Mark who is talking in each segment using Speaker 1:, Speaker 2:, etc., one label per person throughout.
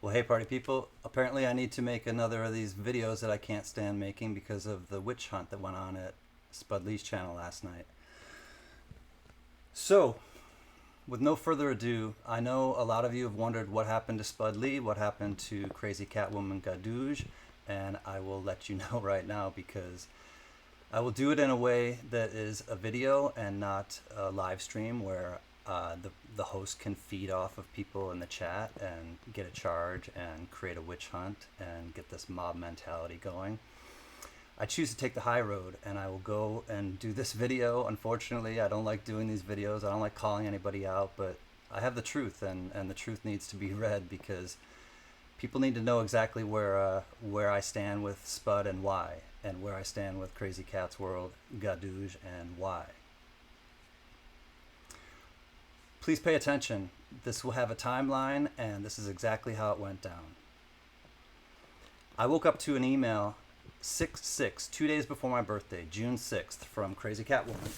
Speaker 1: Well, hey, party people. Apparently, I need to make another of these videos that I can't stand making because of the witch hunt that went on at Spud Lee's channel last night. So, with no further ado, I know a lot of you have wondered what happened to Spud Lee, what happened to Crazy Catwoman Gadouge, and I will let you know right now because I will do it in a way that is a video and not a live stream where the host can feed off of people in the chat and get a charge and create a witch hunt and get this mob mentality going. I choose to take the high road and I will go and do this video. Unfortunately, I don't like doing these videos. I don't like calling anybody out, but I have the truth and the truth needs to be read because people need to know exactly where I stand with Spud and why, and where I stand with Crazy Cat's World, Gadouge, and why. Please pay attention. This will have a timeline, and this is exactly how it went down. I woke up to an email 6/6, 2 days before my birthday, June 6th, from Crazy Catwoman.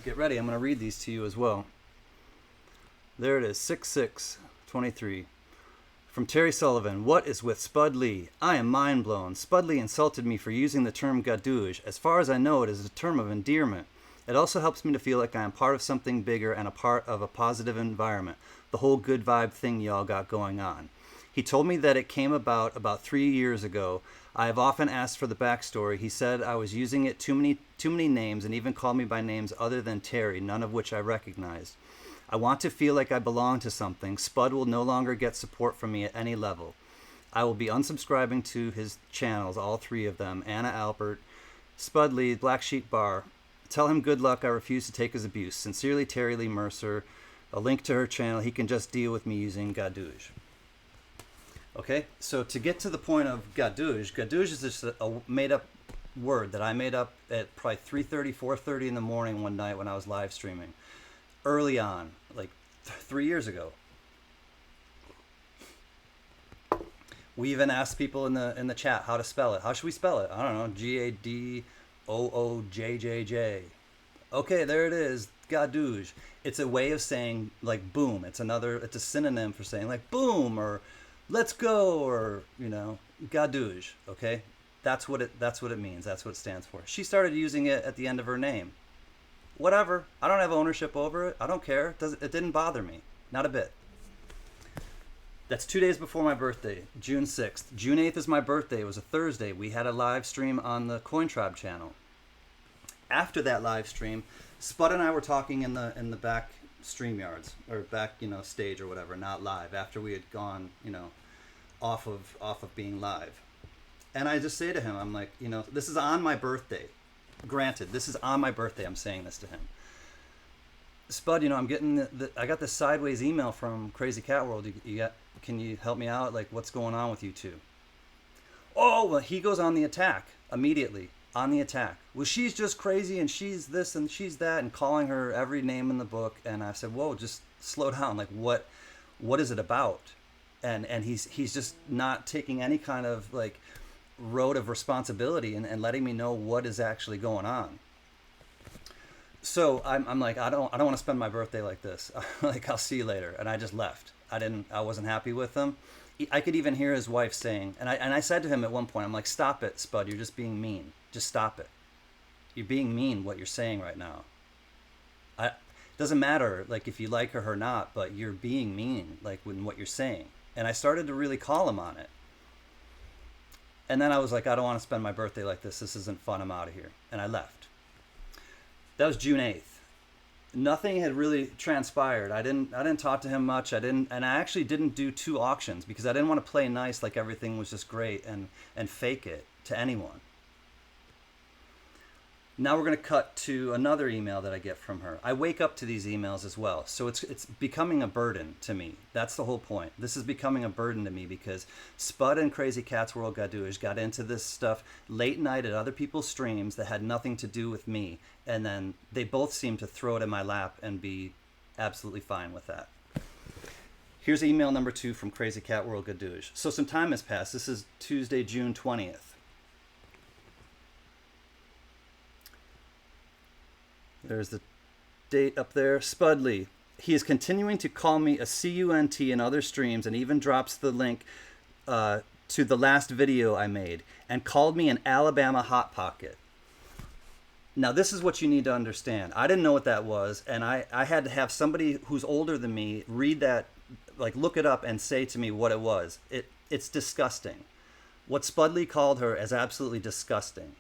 Speaker 1: Get ready, I'm going to read these to you as well. There it is, 6/6/23. From Terry Sullivan, what is with Spud Lee? I am mind blown. Spud Lee insulted me for using the term gadouge. As far as I know, it is a term of endearment. It also helps me to feel like I am part of something bigger and a part of a positive environment. The whole good vibe thing y'all got going on. He told me that it came about 3 years ago. I have often asked for the backstory. He said I was using it too many names and even called me by names other than Terry, none of which I recognized. I want to feel like I belong to something. Spud will no longer get support from me at any level. I will be unsubscribing to his channels, all three of them, Anna Albert, Spud Lee, Black Sheep Bar. Tell him good luck. I refuse to take his abuse. Sincerely, Terry Lee Mercer. A link to her channel. He can just deal with me using gadouge. Okay, so to get to the point of gadouge, gadouge is just a made-up word that I made up at probably 3:30, 4:30 in the morning one night when I was live streaming. Early on, like 3 years ago. We even asked people in the chat how to spell it. How should we spell it? I don't know. Gadoojjj. Okay, there it is. Gadouge. It's a way of saying like boom. It's a synonym for saying like boom or let's go or gadouge. Okay, that's what it means. That's what it stands for. She started using it at the end of her name. Whatever. I don't have ownership over it. I don't care. It didn't bother me. Not a bit. That's 2 days before my birthday, June 6th. June 8th is my birthday. It was a Thursday. We had a live stream on the Coin Tribe channel. After that live stream, Spud and I were talking in the back stream yards or back, stage or whatever, not live, after we had gone, off of being live. And I just say to him, I'm like, this is on my birthday. Granted, this is on my birthday. I'm saying this to him. Spud, I'm getting I got this sideways email from Crazy Cat World. Can you help me out? Like, what's going on with you two? Oh, well, he goes on the attack immediately. On the attack. Well, she's just crazy and she's this and she's that and calling her every name in the book. And I said, whoa, just slow down. Like, what is it about? And he's just not taking any kind of like road of responsibility and letting me know what is actually going on. So I'm like, I don't want to spend my birthday like this. Like, I'll see you later. And I just left. I wasn't happy with him. I could even hear his wife saying, and I said to him at one point, I'm like, stop it, Spud. You're just being mean. Just stop it. You're being mean what you're saying right now. It doesn't matter like if you like her or not, but you're being mean like when what you're saying. And I started to really call him on it. And then I was like, I don't want to spend my birthday like this. This isn't fun. I'm out of here. And I left. That was June 8th. Nothing had really transpired. I didn't talk to him much. And I actually didn't do 2 auctions because I didn't want to play nice like everything was just great and fake it to anyone. Now we're going to cut to another email that I get from her. I wake up to these emails as well. So it's becoming a burden to me. That's the whole point. This is becoming a burden to me because Spud and Crazy Cat's World Gadouge got into this stuff late night at other people's streams that had nothing to do with me. And then they both seem to throw it in my lap and be absolutely fine with that. Here's email number 2 from Crazy Cat World Gadouge. So some time has passed. This is Tuesday, June 20th. There's the date up there. Spud Lee. He is continuing to call me a cunt in other streams and even drops the link to the last video I made and called me an Alabama Hot Pocket. Now, this is what you need to understand. I didn't know what that was, and I had to have somebody who's older than me read that, like look it up and say to me what it was. It's disgusting. What Spud Lee called her is absolutely disgusting.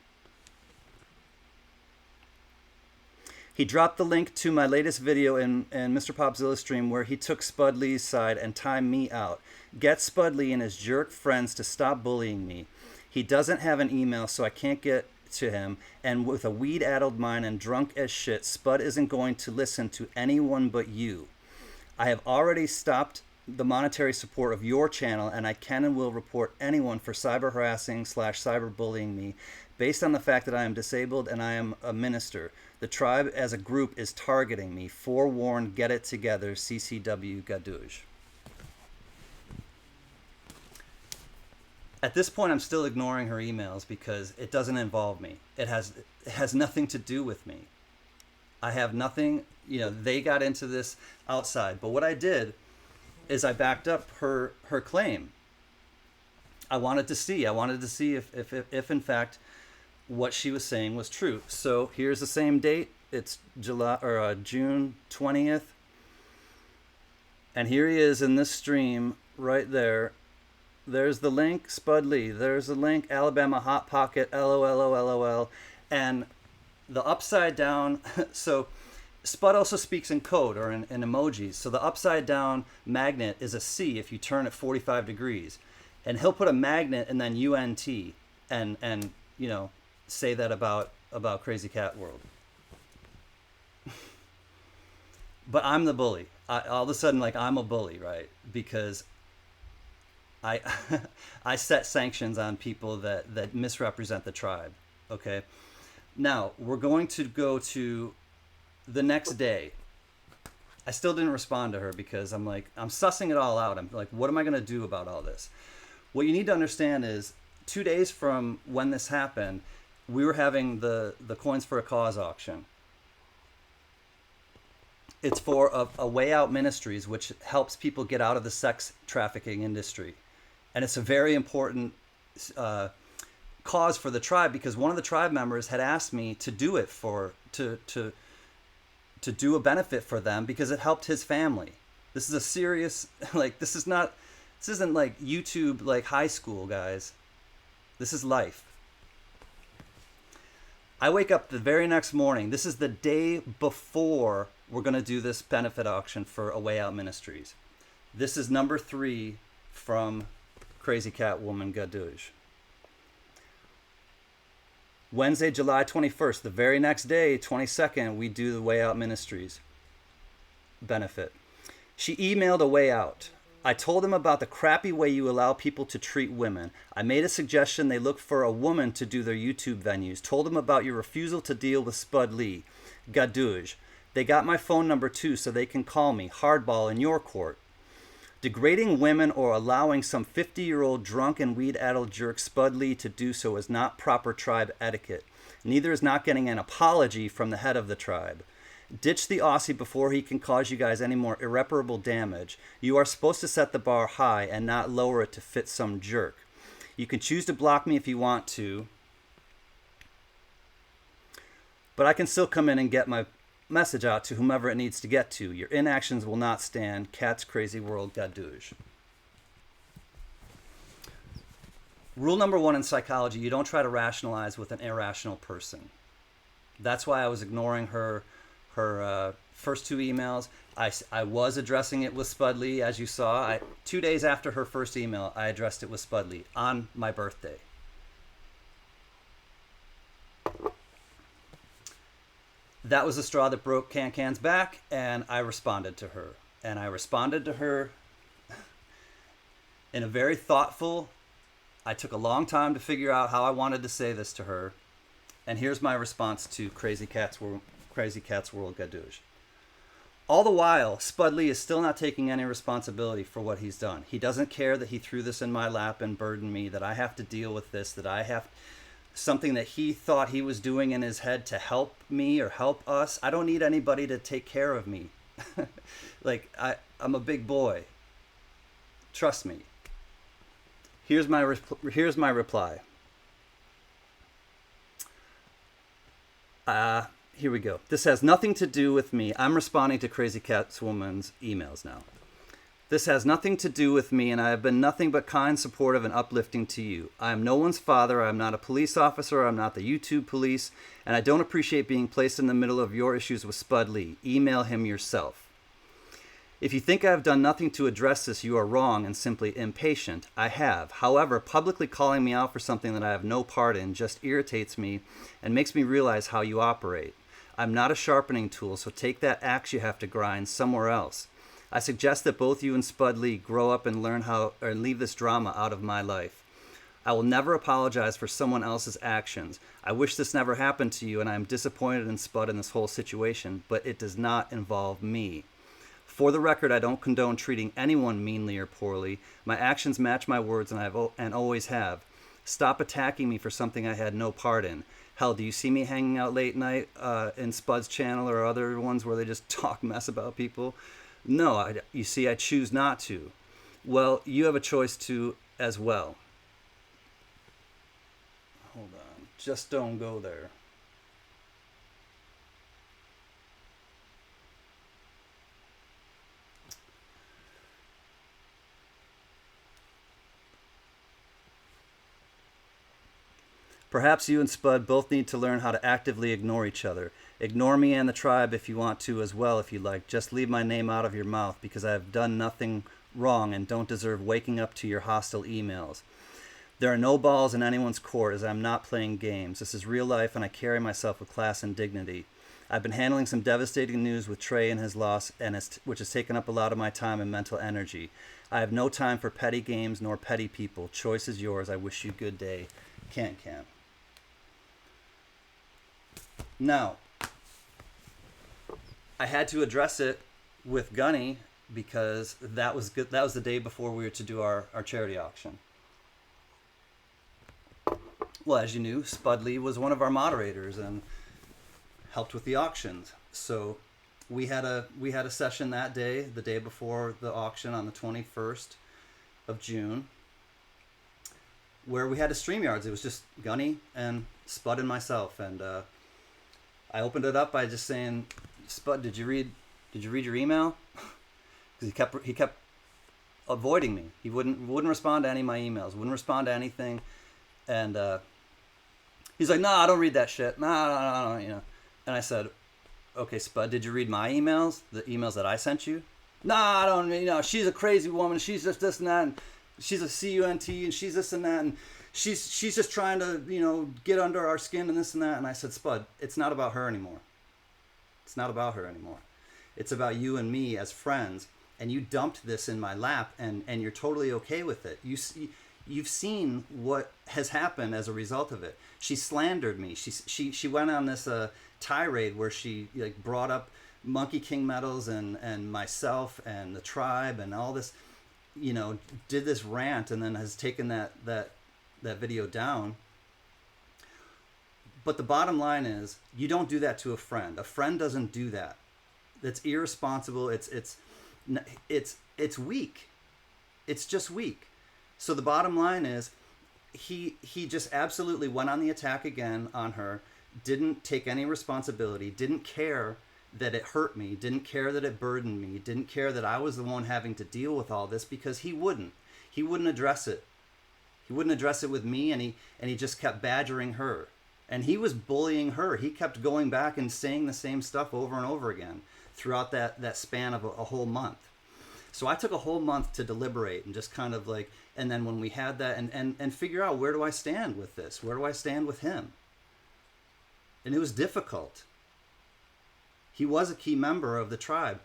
Speaker 1: He dropped the link to my latest video in Mr. Popzilla stream where he took Spud Lee's side and timed me out. Get Spud Lee and his jerk friends to stop bullying me. He doesn't have an email, so I can't get to him, and with a weed-addled mind and drunk as shit, Spud isn't going to listen to anyone but you. I have already stopped the monetary support of your channel, and I can and will report anyone for cyber harassing / cyber bullying me based on the fact that I am disabled and I am a minister. The tribe as a group is targeting me. Forewarned, get it together. CCW Gadouge. At this point, I'm still ignoring her emails because it doesn't involve me. It has nothing to do with me. I have nothing, they got into this outside. But what I did is I backed up her claim. I wanted to see if in fact what she was saying was true. So here's the same date. It's June 20th. And here he is in this stream right there. There's the link, Spud Lee. There's the link, Alabama Hot Pocket, LOL. And the upside down, so Spud also speaks in code or in emojis. So the upside down magnet is a C if you turn it 45 degrees. And he'll put a magnet and then UNT and say that about Crazy Cat World. But I'm the bully. All of a sudden, I'm a bully, right? Because I set sanctions on people that misrepresent the tribe. Okay. Now we're going to go to the next day. I still didn't respond to her because I'm sussing it all out. I'm like, what am I going to do about all this? What you need to understand is 2 days from when this happened, we were having the Coins for a Cause auction. It's for a Way Out Ministries, which helps people get out of the sex trafficking industry. And it's a very important cause for the tribe because one of the tribe members had asked me to do it to do a benefit for them because it helped his family. This is a serious, this isn't like YouTube, high school, guys. This is life. I wake up the very next morning. This is the day before we're going to do this benefit auction for A Way Out Ministries. This is number 3 from Crazy Cat Woman Gadouge. Wednesday, July 21st, the very next day, 22nd, we do the Way Out Ministries benefit. She emailed A Way Out. I told him about the crappy way you allow people to treat women. I made a suggestion they look for a woman to do their YouTube venues. Told him about your refusal to deal with Spud Lee. Gadouge. They got my phone number too, so they can call me. Hardball in your court. Degrading women or allowing some 50-year-old drunk and weed-addled jerk Spud Lee to do so is not proper tribe etiquette. Neither is not getting an apology from the head of the tribe. Ditch the Aussie before he can cause you guys any more irreparable damage. You are supposed to set the bar high and not lower it to fit some jerk. You can choose to block me if you want to, but I can still come in and get my message out to whomever it needs to get to. Your inactions will not stand. Cat's Crazy World Gadouge. Rule number 1 in psychology, you don't try to rationalize with an irrational person. That's why I was ignoring her first 2 emails. I was addressing it with Spud Lee, as you saw. 2 days after her first email, I addressed it with Spud Lee on my birthday. That was the straw that broke Can's back, and I responded to her. And I responded to her in a very thoughtful. I took a long time to figure out how I wanted to say this to her. And here's my response to Crazy Cat's World Gadouge. All the while, Spud Lee is still not taking any responsibility for what he's done. He doesn't care that he threw this in my lap and burdened me, that I have to deal with this, that I have something that he thought he was doing in his head to help me or help us. I don't need anybody to take care of me. Like I'm a big boy. Trust me. Here's my reply. Here we go. This has nothing to do with me. I'm responding to Crazy Catwoman's emails now. This has nothing to do with me, and I have been nothing but kind, supportive, and uplifting to you. I am no one's father. I am not a police officer. I'm not the YouTube police, and I don't appreciate being placed in the middle of your issues with Spud Lee. Email him yourself. If you think I have done nothing to address this, you are wrong and simply impatient. I have. However, publicly calling me out for something that I have no part in just irritates me and makes me realize how you operate. I'm not a sharpening tool, so take that axe you have to grind somewhere else. I suggest that both you and Spud Lee grow up and learn how, or leave this drama out of my life. I will never apologize for someone else's actions. I wish this never happened to you, and I am disappointed in Spud in this whole situation, but it does not involve me. For the record, I don't condone treating anyone meanly or poorly. My actions match my words, and always have. Stop attacking me for something I had no part in. Hell, do you see me hanging out late night in Spud's channel or other ones where they just talk mess about people? No, you see, I choose not to. Well, you have a choice to as well. Hold on. Just don't go there. Perhaps you and Spud both need to learn how to actively ignore each other. Ignore me and the tribe if you want to as well, if you like. Just leave my name out of your mouth because I have done nothing wrong and don't deserve waking up to your hostile emails. There are no balls in anyone's court as I'm not playing games. This is real life and I carry myself with class and dignity. I've been handling some devastating news with Trey and his loss, which has taken up a lot of my time and mental energy. I have no time for petty games nor petty people. Choice is yours. I wish you good day. Can't. Now, I had to address it with Gunny because that was good. That was the day before we were to do our charity auction. Well, as you knew, Spud Lee was one of our moderators and helped with the auctions. So we had a session that day, the day before the auction on the 21st of June, where we had a StreamYards. It was just Gunny and Spud and myself, and I opened it up by just saying, Spud, did you read your email? Because he kept avoiding me. He wouldn't respond to any of my emails. Wouldn't respond to anything, and he's like, "No, I don't read that shit. No, you know." And I said, "Okay, Spud, did you read my emails? The emails that I sent you?" "No, I don't. You know, she's a crazy woman. She's just this and that. And she's a CUNT, and she's this and that, and she's just trying to, you know, get under our skin and this and that." And I said, "Spud, it's not about her anymore. It's not about her anymore. It's about you and me as friends. And you dumped this in my lap, and you're totally okay with it. You've seen what has happened as a result of it. She slandered me. She went on this tirade where she like brought up Monkey King medals and myself and the tribe and all this, you know, did this rant and then has taken that video down. But the bottom line is, you don't do that to a friend. A friend doesn't do that. That's irresponsible. It's weak. It's just weak. So the bottom line is, he just absolutely went on the attack again on her, didn't take any responsibility, didn't care that it hurt me, didn't care that it burdened me, didn't care that I was the one having to deal with all this, because he wouldn't address it. He wouldn't address it with me, and he just kept badgering her. And he was bullying her. He kept going back and saying the same stuff over and over again throughout that span of a whole month. So I took a whole month to deliberate and just kind of like, and then when we had that and figure out, where do I stand with this? Where do I stand with him? And it was difficult. He was a key member of the tribe,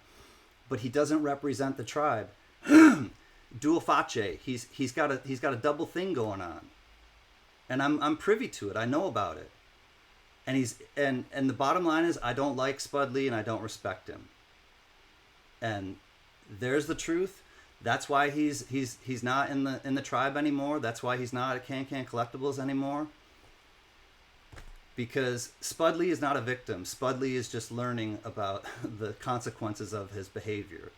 Speaker 1: but he doesn't represent the tribe. Dual face. He's got a double thing going on. And I'm privy to it. I know about it. And the bottom line is, I don't like Spud Lee and I don't respect him. And there's the truth. That's why he's not in the tribe anymore. That's why he's not at Can Collectibles anymore. because Spud Lee is not a victim. Spud Lee is just learning about the consequences of his behavior.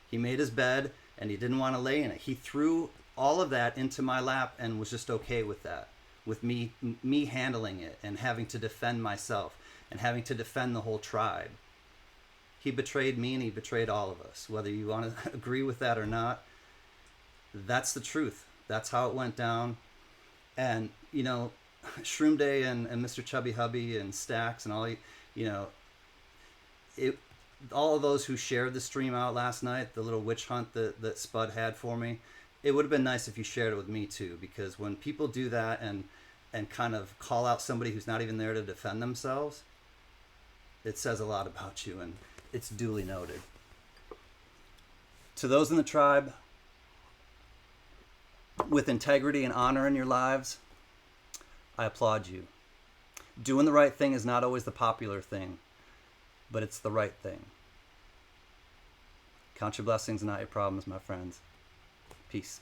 Speaker 1: He made his bed and he didn't want to lay in it. He threw all of that into my lap and was just okay with that, with me handling it and having to defend myself and having to defend the whole tribe. He betrayed me and he betrayed all of us. Whether you want to agree with that or not, that's the truth. That's how it went down. And, you know, Shroom Day and Mr. Chubby Hubby and Stacks and all, all of those who shared the stream out last night, the little witch hunt that Spud had for me, it would have been nice if you shared it with me too, because when people do that and kind of call out somebody who's not even there to defend themselves, it says a lot about you, and it's duly noted. To those in the tribe with integrity and honor in your lives, I applaud you. Doing the right thing is not always the popular thing, but it's the right thing. Count your blessings, not your problems, my friends. Peace.